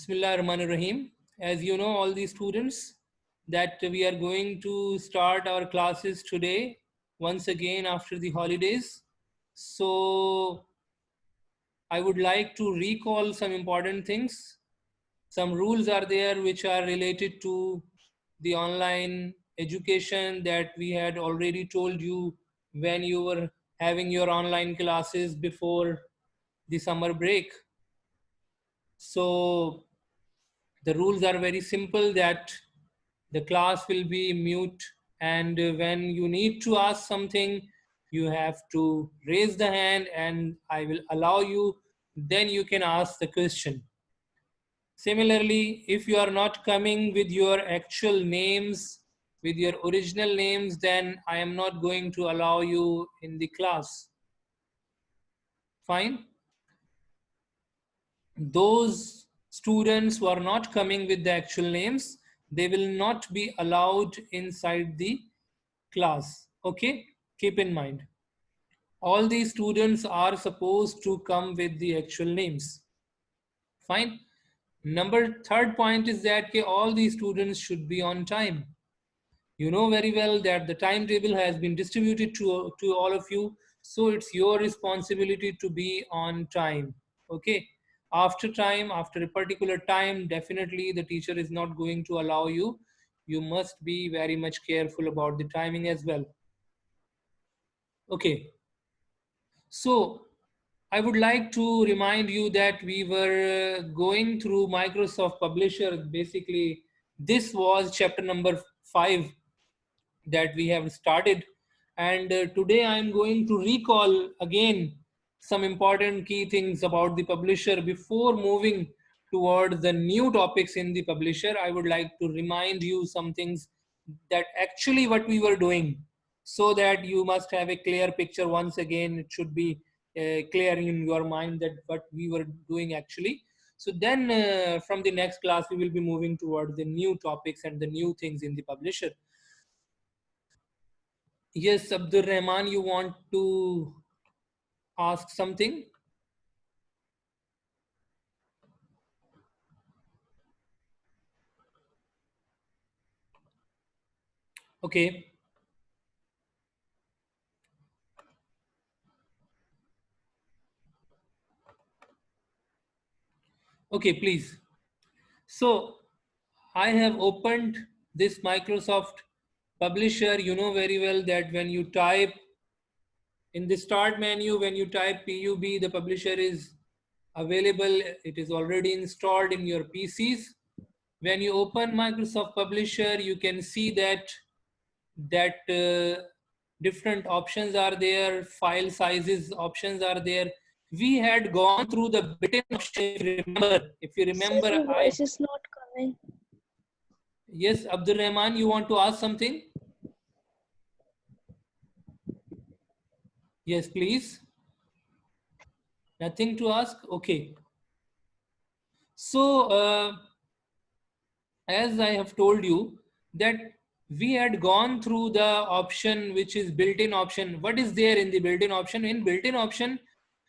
Bismillahirrahmanirrahim. As you know, all the students, that we are going to start our classes today once again after the holidays. So, I would like to recall some important things. Some rules are there which are related to the online education that we had already told you when you were having your online classes before the summer break. So, the rules are very simple that the class will be mute, and when you need to ask something, you have to raise the hand and I will allow you, then you can ask the question. Similarly, if you are not coming with your actual names, with your original names, then I am not going to allow you in the class. Fine? Those students who are not coming with the actual names, they will not be allowed inside the class. Okay, keep in mind, all these students are supposed to come with the actual names. Fine. Third point is that all these students should be on time. You know very well that the timetable has been distributed to all of you, so it's your responsibility to be on time. Okay, after a particular time, definitely the teacher is not going to allow you. You must be very much careful about the timing as well. Okay, so I would like to remind you that we were going through Microsoft Publisher. Basically, this was chapter number 5 that we have started, and today I am going to recall again some important key things about the publisher. Before moving towards the new topics in the publisher, I would like to remind you some things that actually what we were doing, so that you must have a clear picture. Once again, it should be clear in your mind that what we were doing actually. So then from the next class we will be moving towards the new topics and the new things in the publisher. Yes, Abdur Rahman, you want to ask something? Okay, okay, please. So I have opened this Microsoft Publisher. You know very well that when you type in the start menu, when you type PUB, the publisher is available. It is already installed in your PCs. When you open Microsoft Publisher, you can see that different options are there, file sizes options are there. We had gone through the built-in option. If you Sir, remember, your voice is not coming. yes, Abdul Rahman, you want to ask something? Yes, please. Nothing to ask. Okay. So, as I have told you that we had gone through the option which is built-in option. What is there in the built-in option? In built-in option,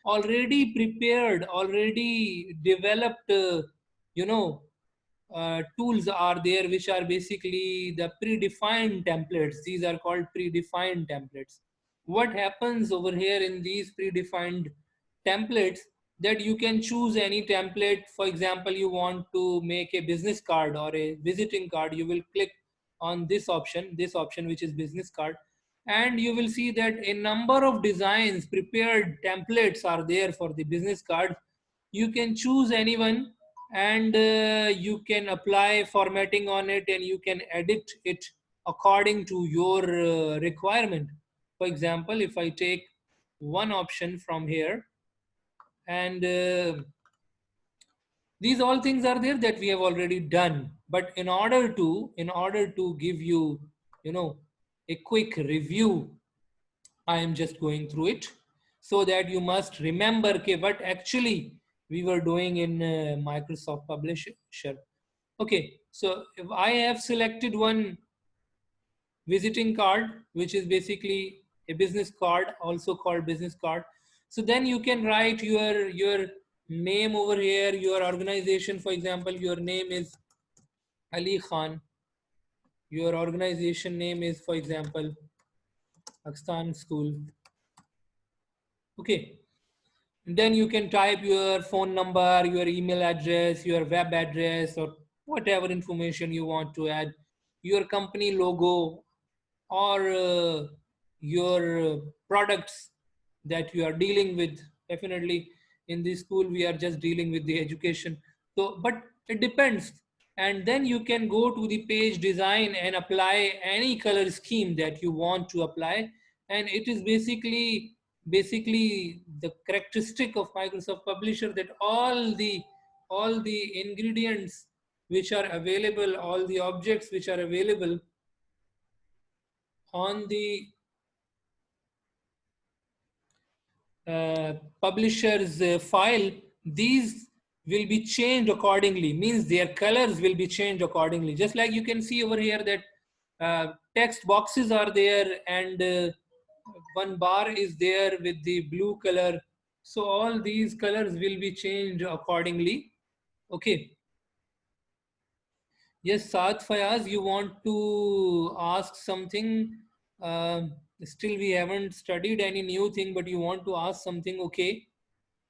already prepared, already developed, tools are there which are basically the predefined templates. These are called predefined templates. What happens over here in these predefined templates, that you can choose any template. For example, you want to make a business card or a visiting card, you will click on this option which is business card, and you will see that a number of designs, prepared templates are there for the business card. You can choose anyone, and you can apply formatting on it, and you can edit it according to your requirement. For example, if I take one option from here, and these all things are there that we have already done, but in order to give you, you know a quick review, I am just going through it, so that you must remember what actually we were doing in Microsoft Publisher. Okay, so if I have selected one visiting card, which is basically a business card, also called business card, so then you can write your name over here, your organization, for example, your name is Ali Khan. Your organization name is, for example, Akstan School. Okay. Then you can type your phone number, your email address, your web address, or whatever information you want to add, your company logo, or your products that you are dealing with. Definitely in this school we are just dealing with the education, so but it depends. And then you can go to the page design and apply any color scheme that you want to apply. And it is basically the characteristic of Microsoft Publisher that all the ingredients which are available, all the objects which are available on the publisher's file, these will be changed accordingly, means their colors will be changed accordingly. Just like you can see over here that text boxes are there, and one bar is there with the blue color. So all these colors will be changed accordingly. Okay. Yes, Saad Fayaz, you want to ask something? Still, we haven't studied any new thing, but you want to ask something. Okay.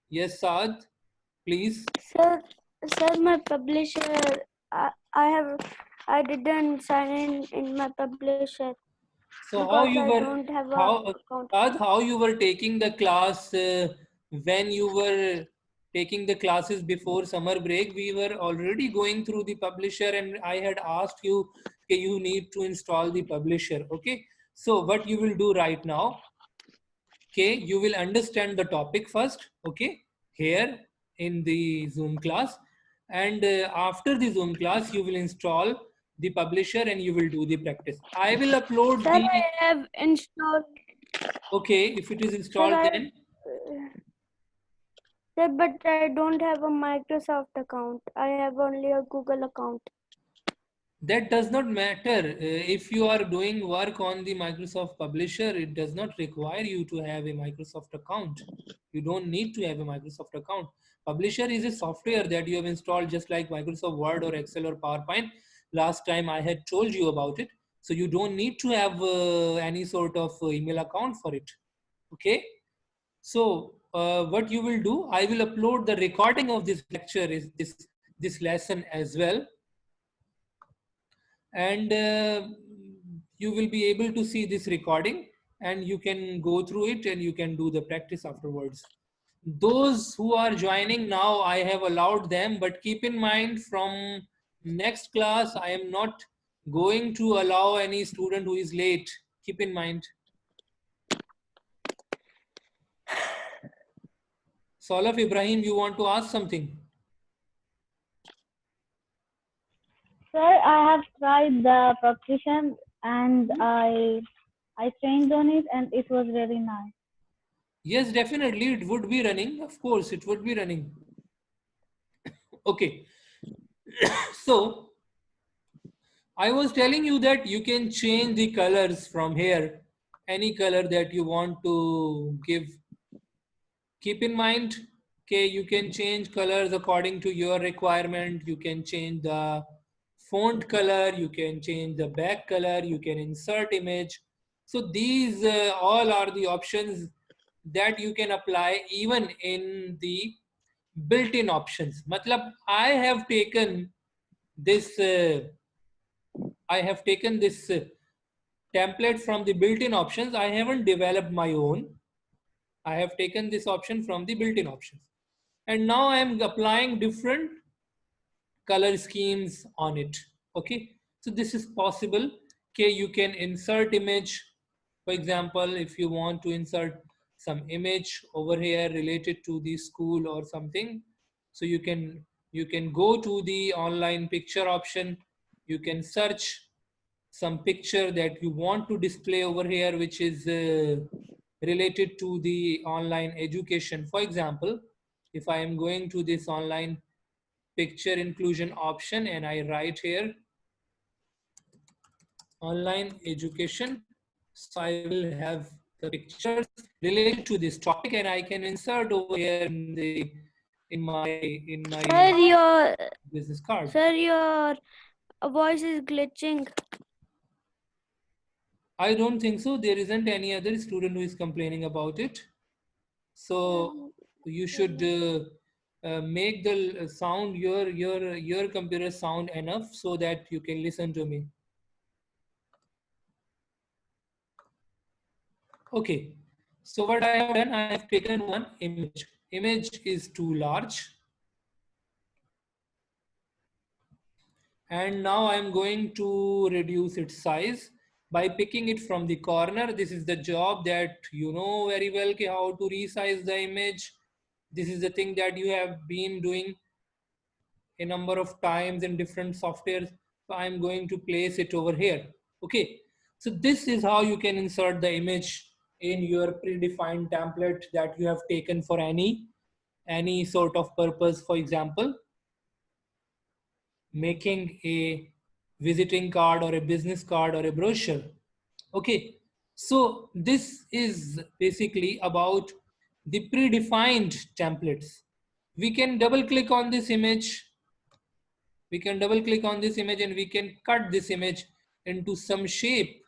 Yes, Saad, please. Sir, my publisher, I didn't sign in my publisher So how because you I were, don't have a how account. Saad, how you were taking the class when you were taking the classes before summer break? We were already going through the publisher, and I had asked you, okay, you need to install the publisher. Okay. So what you will do right now? Okay, you will understand the topic first. Okay, here in the Zoom class, and after the Zoom class, you will install the publisher and you will do the practice. I will upload Sir, the. I have installed. Okay, if it is Sir, installed, then sir, but I don't have a Microsoft account. I have only a Google account. that does not matter. If you are doing work on the Microsoft publisher, it does not require you to have a Microsoft account. You don't need to have a Microsoft account. Publisher is a software that you have installed, just like Microsoft Word or Excel or PowerPoint. Last time I had told you about it. So you don't need to have any sort of email account for it. Okay. So what you will do, I will upload the recording of this lecture, is this lesson as well, and you will be able to see this recording, and you can go through it and you can do the practice afterwards. Those who are joining now, I have allowed them, but keep in mind from next class I am not going to allow any student who is late. Keep in mind. Salaf Ibrahim, you want to ask something? Sir, I have tried the publication and I trained on it and it was very nice. Yes, definitely it would be running. Of course, it would be running. Okay. So I was telling you that you can change the colors from here, any color that you want to give. Keep in mind, okay, you can change colors according to your requirement. You can change the font color, you can change the back color, you can insert image. So these all are the options that you can apply even in the built-in options. Matlab, this I have taken this template from the built-in options. I haven't developed my own. I have taken this option from the built-in options. And now I am applying different color schemes on it. Okay. So this is possible. Okay. You can insert image. For example, if you want to insert some image over here related to the school or something, so you can go to the online picture option. You can search some picture that you want to display over here, which is related to the online education. For example, if I am going to this online picture inclusion option and I write here online education, so I will have the pictures related to this topic, and I can insert over here in my business card. Sir, your voice is glitching. I don't think so. There isn't any other student who is complaining about it. So you should make the sound your computer sound enough so that you can listen to me. Okay. So what I have done, I have taken one image. Image is too large. And now I'm going to reduce its size by picking it from the corner. This is the job that you know very well, how to resize the image. This is the thing that you have been doing a number of times in different softwares. So I'm going to place it over here. Okay. So this is how you can insert the image in your predefined template that you have taken for any sort of purpose. For example, making a visiting card or a business card or a brochure. Okay, so this is basically about the predefined templates. We can double click on this image. We can double click on this image and we can cut this image into some shape.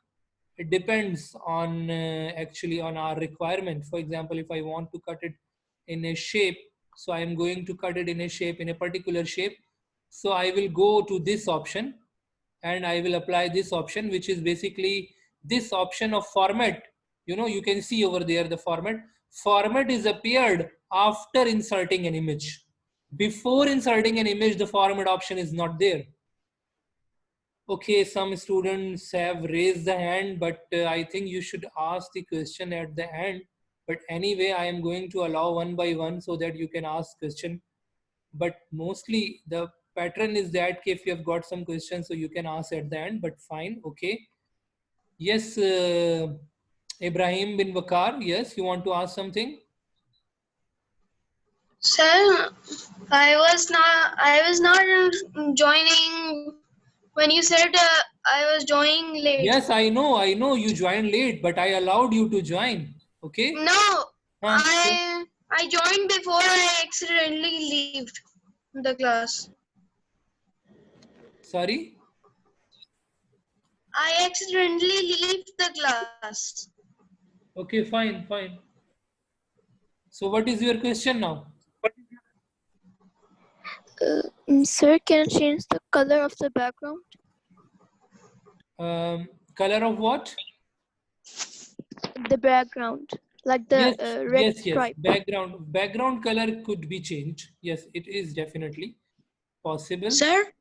It depends on actually on our requirement. For example, if I want to cut it in a shape, so I am going to cut it in a shape, in a particular shape. So I will go to this option and I will apply this option, which is basically this option of format. You know, you can see over there the format. Format is appeared after inserting an image. Before inserting an image, the format option is not there. Okay, some students have raised the hand, but I think you should ask the question at the end. But anyway, I am going to allow one by one so that you can ask question. But mostly the pattern is that if you have got some questions, so you can ask at the end, but fine, okay. Yes, Ibrahim bin Bakar, yes, you want to ask something? Sir, I was not joining when you said I was joining late. Yes, I know you joined late, but I allowed you to join, okay? No, Huh? I joined before I accidentally left the class. Sorry? I accidentally left the class. Okay, fine. So what is your question now? Sir, can I change the color of the background? Color of what? The background, like the red stripe. Background color could be changed. Yes, it is definitely possible. Sir?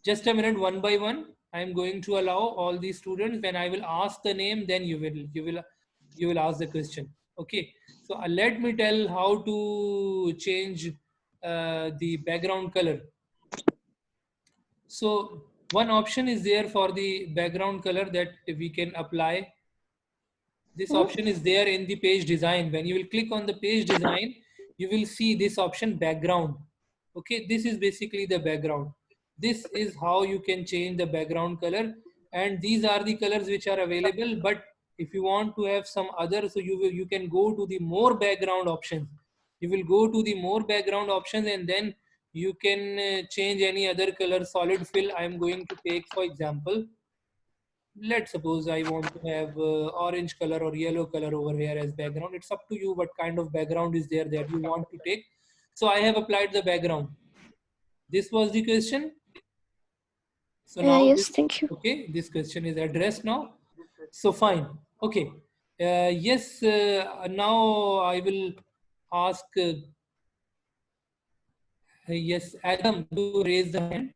Just a minute, one by one. I am going to allow all the students. When I will ask the name, then you will ask the question. Okay. So let me tell how to change the background color. So one option is there for the background color that we can apply. This option is there in the page design. When you will click on the page design, you will see this option background. Okay, this is basically the background. This is how you can change the background color, and these are the colors which are available. But if you want to have some other, so you can go to the more background options. You will go to the more background options and then you can change any other color. Solid fill I am going to take, for example. Let's suppose I want to have orange color or yellow color over here as background. It's up to you what kind of background is there that you want to take. So I have applied the background. This was the question. So now yes, thank you. Okay, this question is addressed now. So fine. Okay. Yes, now I will ask, yes, Adam, do raise the hand.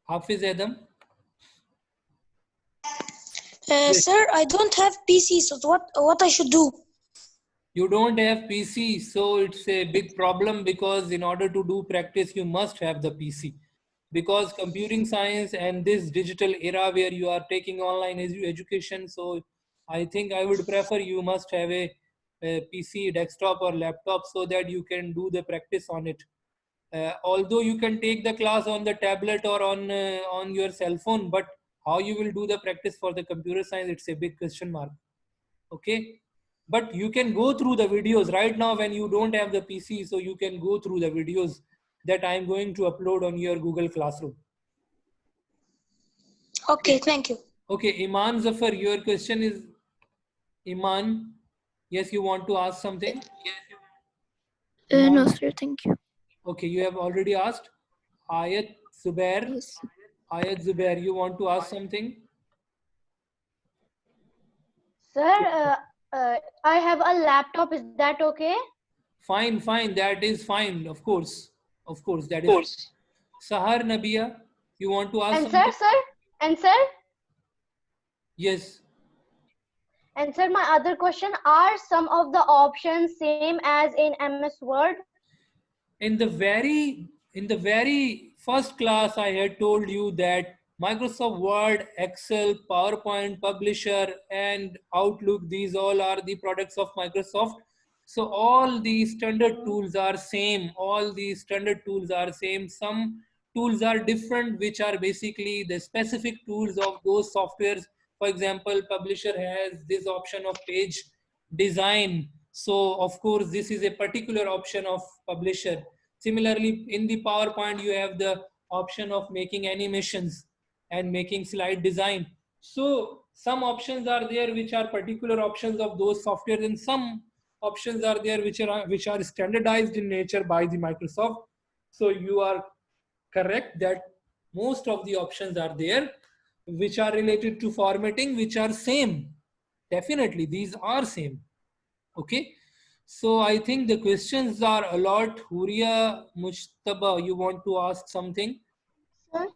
Hafiz Adam. Yes. Sir, I don't have PC, so what I should do? You don't have PC, so it's a big problem because in order to do practice, you must have the PC. Because computing science and this digital era where you are taking online education, so I think I would prefer you must have a PC, desktop or laptop so that you can do the practice on it. Although you can take the class on the tablet or on your cell phone, but how you will do the practice for the computer science, it's a big question mark. Okay. but you can go through the videos right now when you don't have the PC, so you can go through the videos that I'm going to upload on your Google Classroom. Okay, thank you. Okay, Iman Zafar, your question is, Iman, yes, you want to ask something? No, Iman? sir, thank you. Okay, you have already asked. Ayat Zubair, Yes. Ayat Zubair, you want to ask something? Sir, I have a laptop. Is that okay? Fine, fine, that is fine, of course. Of course, that is. Sahar Nabia, you want to ask And something? sir, Yes. and sir, my other question, are some of the options same as in MS Word? In the very first class, I had told you that Microsoft Word, Excel, PowerPoint, Publisher, and Outlook, these all are the products of Microsoft. So all these standard tools are same. All these standard tools are same. Some tools are different, which are basically the specific tools of those softwares. For example, Publisher has this option of page design. So of course, this is a particular option of Publisher. Similarly, in the PowerPoint, you have the option of making animations and making slide design. So some options are there which are particular options of those softwares, and some options are there which are standardized in nature by the Microsoft. So you are correct that most of the options are there which are related to formatting, which are same. Definitely, these are same. Okay. So I think the questions are a lot. Huria Mujtaba, you want to ask something? Sir?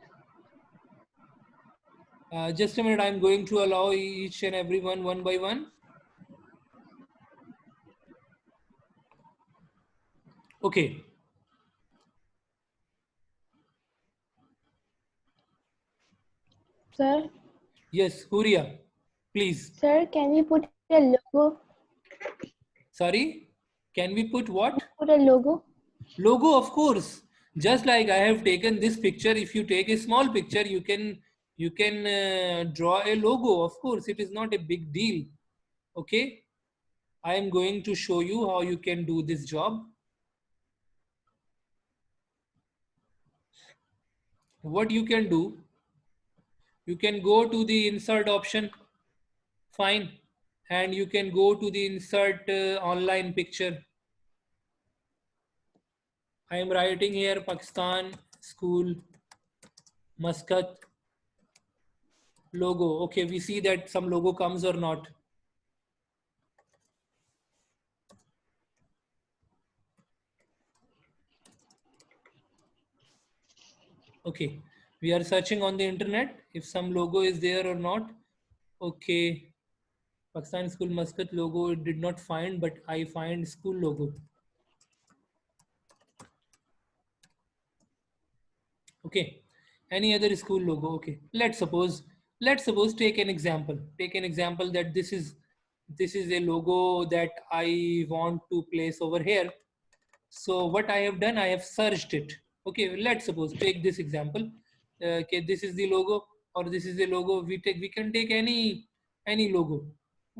Just a minute, I'm going to allow each and everyone one by one. Okay. Sir, Yes, Huria, please. sir, can we put a logo? Sorry, can we put what? Put a logo? Logo, of course. Just like I have taken this picture, if you take a small picture, you can draw a logo. Of course, it is not a big deal. Okay. I am going to show you how you can do this job. What you can do, you can go to the insert option, fine, and you can go to the insert online picture. I am writing here Pakistan School Muscat logo. Okay, we see that some logo comes or not. Okay, we are searching on the internet if some logo is there or not. Okay, Pakistan School Muscat logo, it did not find, but I find school logo. Okay, any other school logo? Okay, let's suppose take an example. Take an example that this is a logo that I want to place over here. So what I have done, I have searched it. Okay, let's suppose take this example. Okay, this is the logo, or this is the logo. We can take any logo.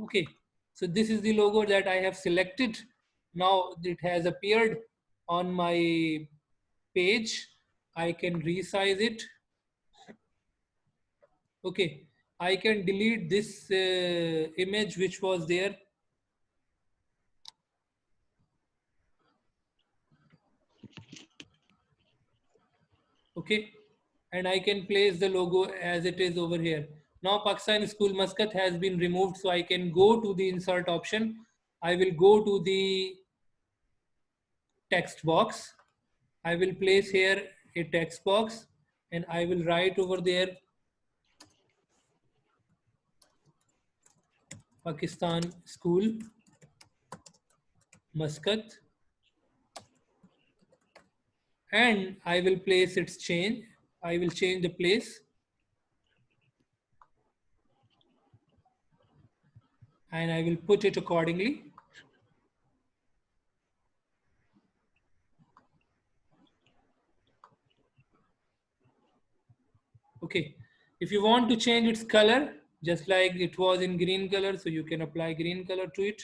Okay, so this is the logo that I have selected. Now it has appeared on my page. I can resize it. Okay, I can delete this image which was there. Okay, and I can place the logo as it is over here. Now Pakistan School Muscat has been removed, so I can go to the insert option. I will go to the text box. I will place here a text box and I will write over there Pakistan School Muscat, and I will place its change. I will change the place and I will put it accordingly. Okay, if you want to change its color, just like it was in green color, so you can apply green color to it.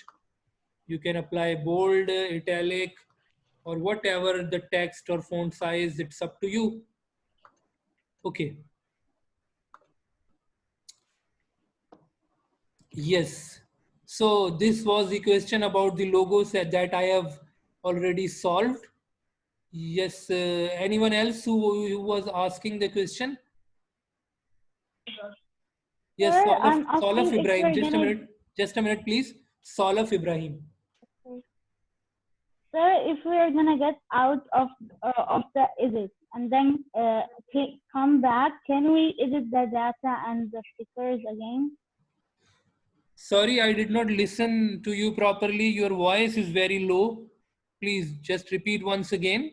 You can apply bold, italic, or whatever the text or font size, it's up to you. Okay. Yes. So this was the question about the logos that I have already solved. Yes. Anyone else who was asking the question? Yes, Sir, I'm Solaf asking if Ibrahim. we're Just a minute, please. Solaf Ibrahim. Sir, if we are gonna get out of the edit and then come back, can we edit the data and the stickers again? Sorry, I did not listen to you properly. Your voice is very low. Please just repeat once again.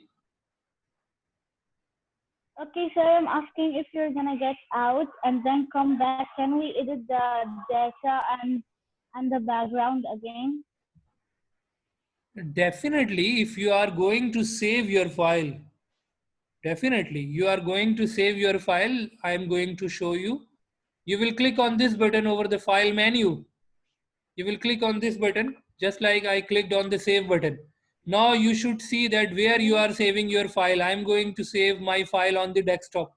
Okay, sir, I'm asking if you're gonna get out and then come back, can we edit the data and the background again? Definitely, if you are going to save your file, definitely, you are going to save your file. I am going to show you. You will click on this button over the file menu. You will click on this button, just like I clicked on the save button. Now you should see that where you are saving your file. I am going to save my file on the desktop.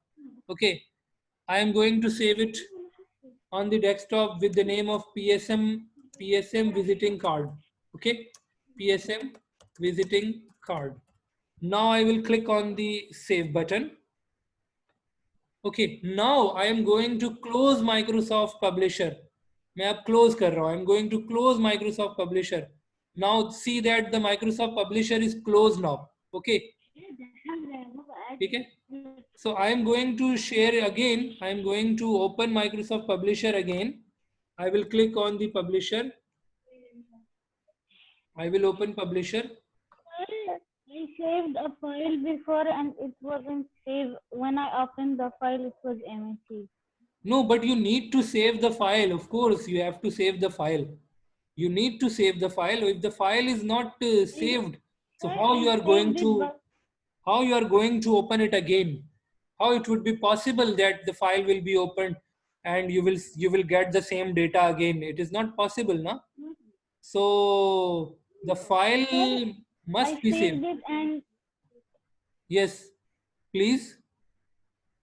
Okay. I am going to save it on the desktop with the name of PSM visiting card. Okay. PSM visiting card. Now I will click on the save button. Okay, now I am going to close Microsoft Publisher. मैं अब close कर रहा हूँ. I'm going to close Microsoft Publisher. Now see that the Microsoft Publisher is closed now. Okay. ठीक है? So I am going to share again. I am going to open Microsoft Publisher again. I will click on the Publisher. I will open Publisher. I saved a file before and it wasn't saved. When I opened the file, it was empty. No, but you need to save the file. Of course, you have to save the file. You need to save the file. If the file is not saved, so how you are going to open it again? How it would be possible that the file will be opened and you will get the same data again? It is not possible, na? So the file must be saved. It and Yes, please.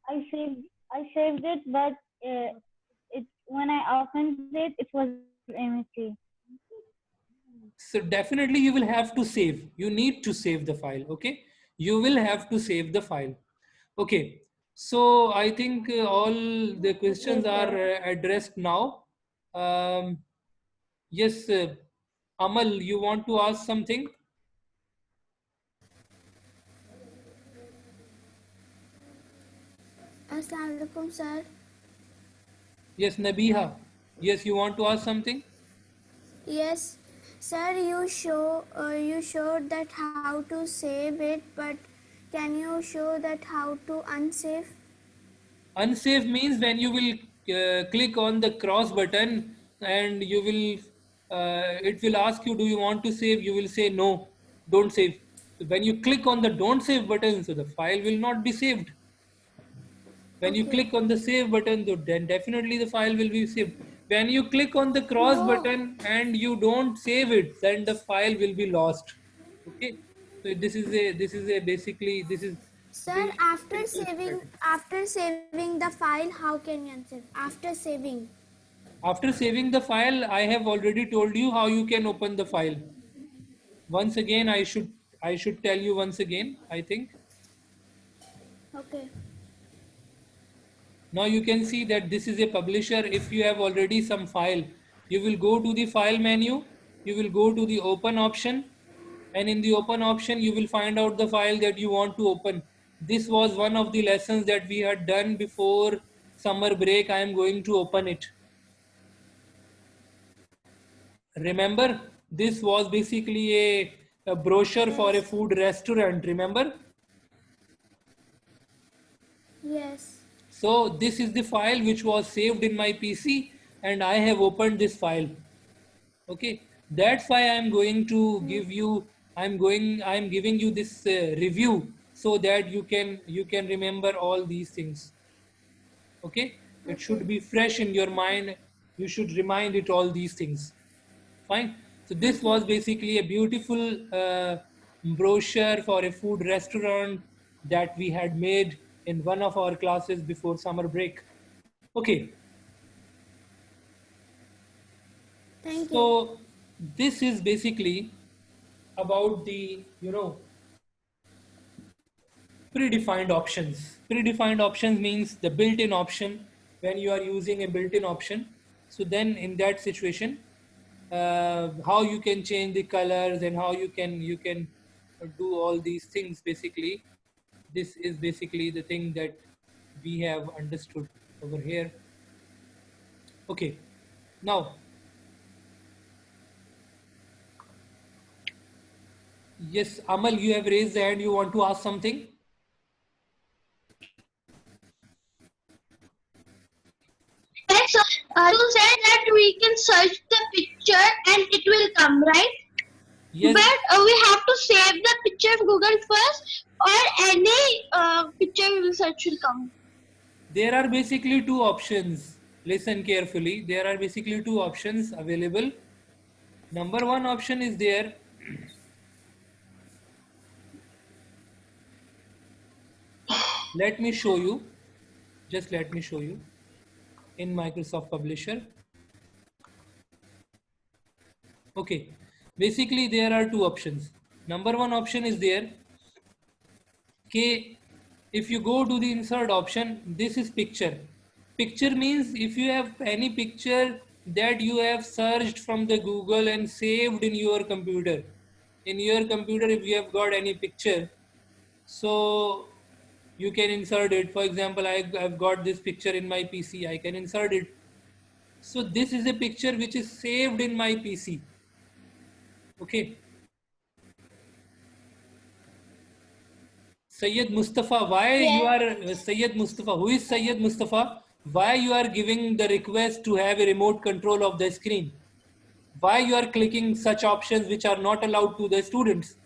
I saved it, but when I opened it, it was empty. So definitely you will have to save. You need to save the file. Okay. You will have to save the file. Okay. So I think all the questions are addressed now. Yes, Amal, you want to ask something? Assalamualaikum, sir. Yes, Nabiha. Yes, you want to ask something? Yes, sir. You showed that how to save it, but can you show that how to unsave? Unsave means when you will click on the cross button and you will it will ask you, do you want to save? You will say no, don't save. So when you click on the don't save button, so the file will not be saved. When you click on the save button, then definitely the file will be saved. When you click on the cross button and you don't save it, then the file will be lost. Okay. So this is basically. Sir, after saving the file, how can you unsave? After saving the file, I have already told you how you can open the file. Once again, I should tell you once again, I think. Okay. Now you can see that this is a publisher. If you have already some file, you will go to the file menu, you will go to the open option, and in the open option, you will find out the file that you want to open. This was one of the lessons that we had done before summer break. I am going to open it. Remember, this was basically a brochure for a food restaurant. Remember? Yes. So this is the file which was saved in my PC and I have opened this file. Okay, that's why I'm going to give you, I'm giving you this review so that you can remember all these things. Okay, it should be fresh in your mind. You should remind it all these things. Fine. So this was basically a beautiful brochure for a food restaurant that we had made in one of our classes before summer break. Okay, Thank you. so this is basically about the, predefined options. Predefined options means the built-in option when you are using a built-in option. So then in that situation, how you can change the colors and how you can do all these things basically. This is basically the thing that we have understood over here. Okay, now yes, Amal, you have raised the hand. You want to ask something? Yes, sir. You said that we can search the picture and it will come, right? Yes. But we have to save the picture in Google first, or any picture we will search will come. There are basically two options. Listen carefully. There are basically two options available. Number one option is there. Let me show you. Just let me show you in Microsoft Publisher. Okay. Basically, there are two options. Number one option is there. Okay. If you go to the insert option, this is picture. Picture means if you have any picture that you have searched from the Google and saved in your computer. In your computer, if you have got any picture, so you can insert it. For example, I've got this picture in my PC. I can insert it. So this is a picture which is saved in my PC. Okay. Sayyid Mustafa, why you are Sayyid Mustafa? Who is Sayyid Mustafa? Why you are giving the request to have a remote control of the screen? Why you are clicking such options which are not allowed to the students?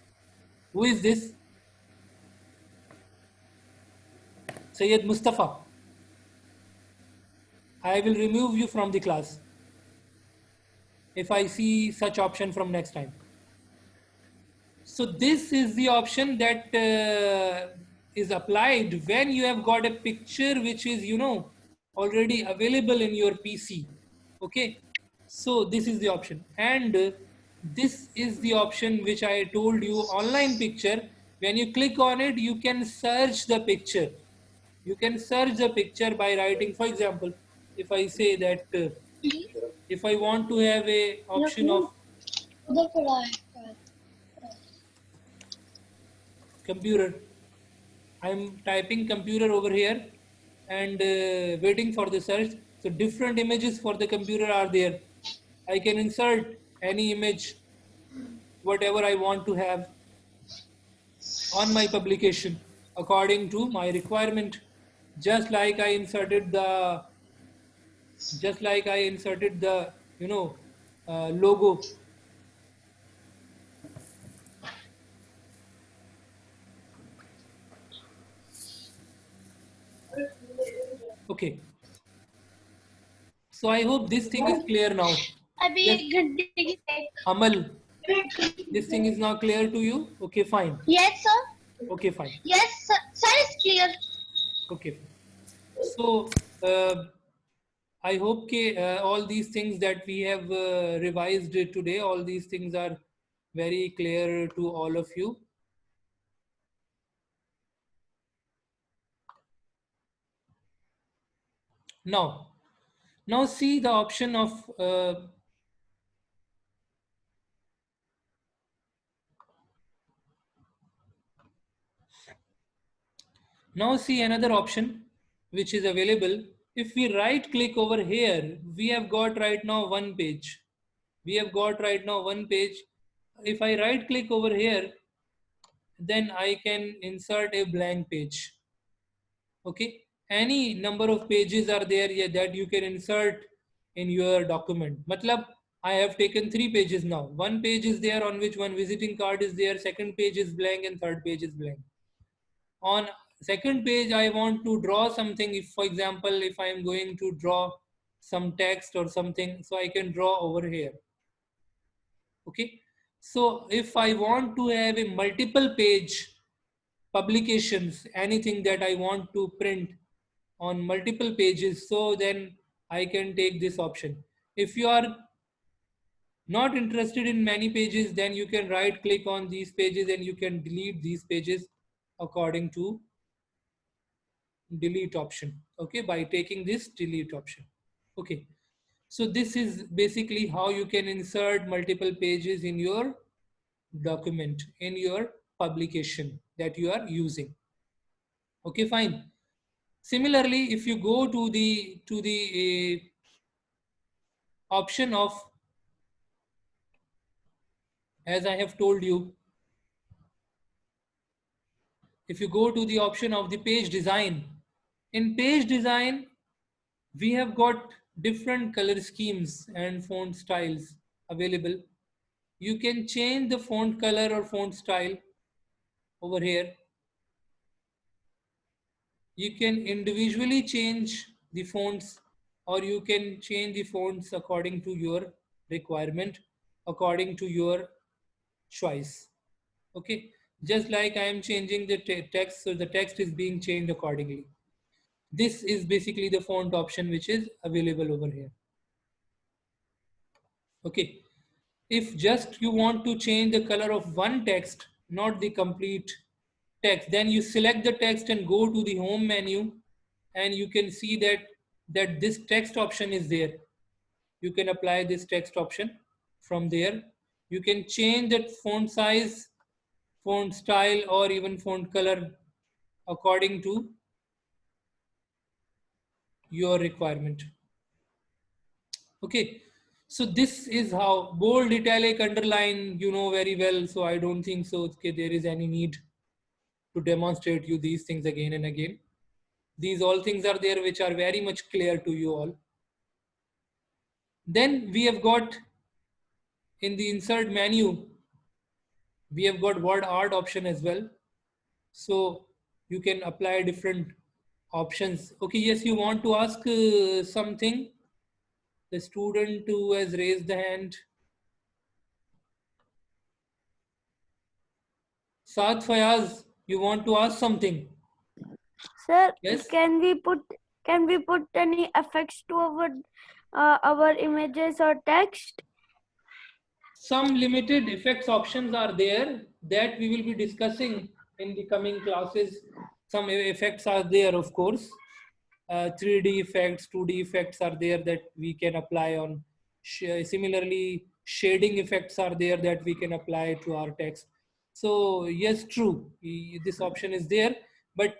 Who is this? Sayyid Mustafa. I will remove you from the class if I see such option from next time. So this is the option that is applied when you have got a picture which is, already available in your PC. Okay. So this is the option. And this is the option which I told you, online picture. When you click on it, you can search the picture. You can search the picture by writing, for example, if I say that if I want to have a option of computer, I'm typing computer over here and waiting for the search. So different images for the computer are there. I can insert any image, whatever I want to have on my publication according to my requirement. Just like I inserted the logo. Okay. So I hope this thing is clear now. Yes. Amal, this thing is now clear to you? Okay, fine. Yes, sir. Okay, fine. Yes, sir. Sir, it's clear. Okay. So I hope all these things that we have revised today, all these things are very clear to all of you. Now see the option of now see another option which is available. If we right click over here, we have got right now one page. We have got right now one page. If I right click over here, then I can insert a blank page. Okay, any number of pages are there that you can insert in your document. Matlab, I have taken 3 pages now. One page is there on which one visiting card is there, second page is blank, and third page is blank. On second page, I want to draw something. If, for example, if I am going to draw some text or something, so I can draw over here. Okay, so if I want to have a multiple page publications, anything that I want to print on multiple pages, so then I can take this option. If you are not interested in many pages, then you can right click on these pages and you can delete these pages according to delete option. Okay, by taking this delete option. Okay, so this is basically how you can insert multiple pages in your document, in your publication that you are using. Okay, fine. Similarly, if you go to the option of, as I have told you, if you go to the option of the page design, in page design, we have got different color schemes and font styles available. You can change the font color or font style over here. You can individually change the fonts, or you can change the fonts according to your requirement, according to your choice. Okay, just like I am changing the text, so the text is being changed accordingly. This is basically the font option which is available over here. Okay, if just you want to change the color of one text, not the complete text, then you select the text and go to the home menu, and you can see that this text option is there. You can apply this text option from there. You can change that font size, font style, or even font color according to your requirement. Okay, so this is how bold, italic, underline, you know very well, so I don't think so okay, there is any need to demonstrate you these things again and again. These all things are there which are very much clear to you all. Then we have got in the insert menu, we have got word art option as well. So you can apply different options. Okay, yes, you want to ask something? The student who has raised the hand. Saad Fayaz, you want to ask something? Sir, Yes. can we put any effects to our images or text? Some limited effects options are there that we will be discussing in the coming classes. Some effects are there, of course. 3D effects, 2D effects are there that we can apply on. Similarly, shading effects are there that we can apply to our text. So yes, true, this option is there, but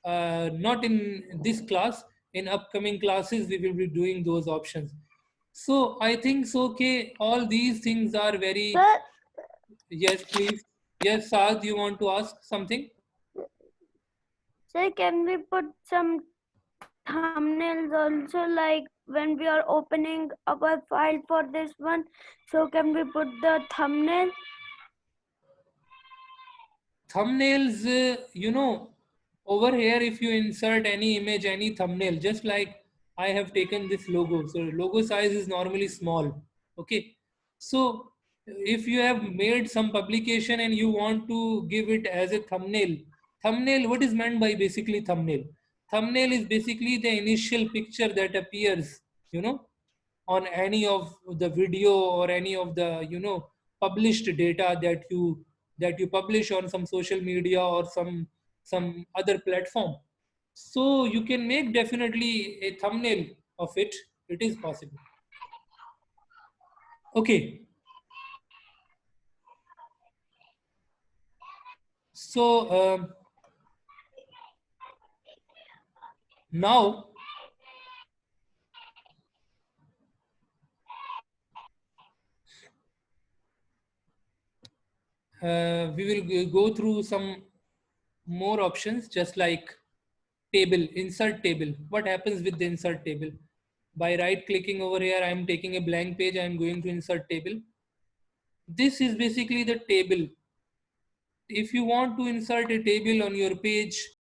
not in this class. In upcoming classes, we will be doing those options. So I think so. Okay, all these things are very. Sir, Yes, please. Yes, Saad, you want to ask something? sir, can we put some thumbnails also, like when we are opening our file for this one? So can we put the thumbnail? Thumbnails, you know, over here, if you insert any image, any thumbnail, just like I have taken this logo. So logo size is normally small. Okay. So if you have made some publication and you want to give it as a thumbnail, what is meant by basically thumbnail? Thumbnail is basically the initial picture that appears, you know, on any of the video or any of the, you know, published data that you publish on some social media or some other platform. So you can make definitely a thumbnail of it. It is possible. Okay, so now we will go through some more options, just like table, insert table. What happens with the insert table? By right clicking over here, I am taking a blank page, I am going to insert table. This is basically the table. If you want to insert a table on your page,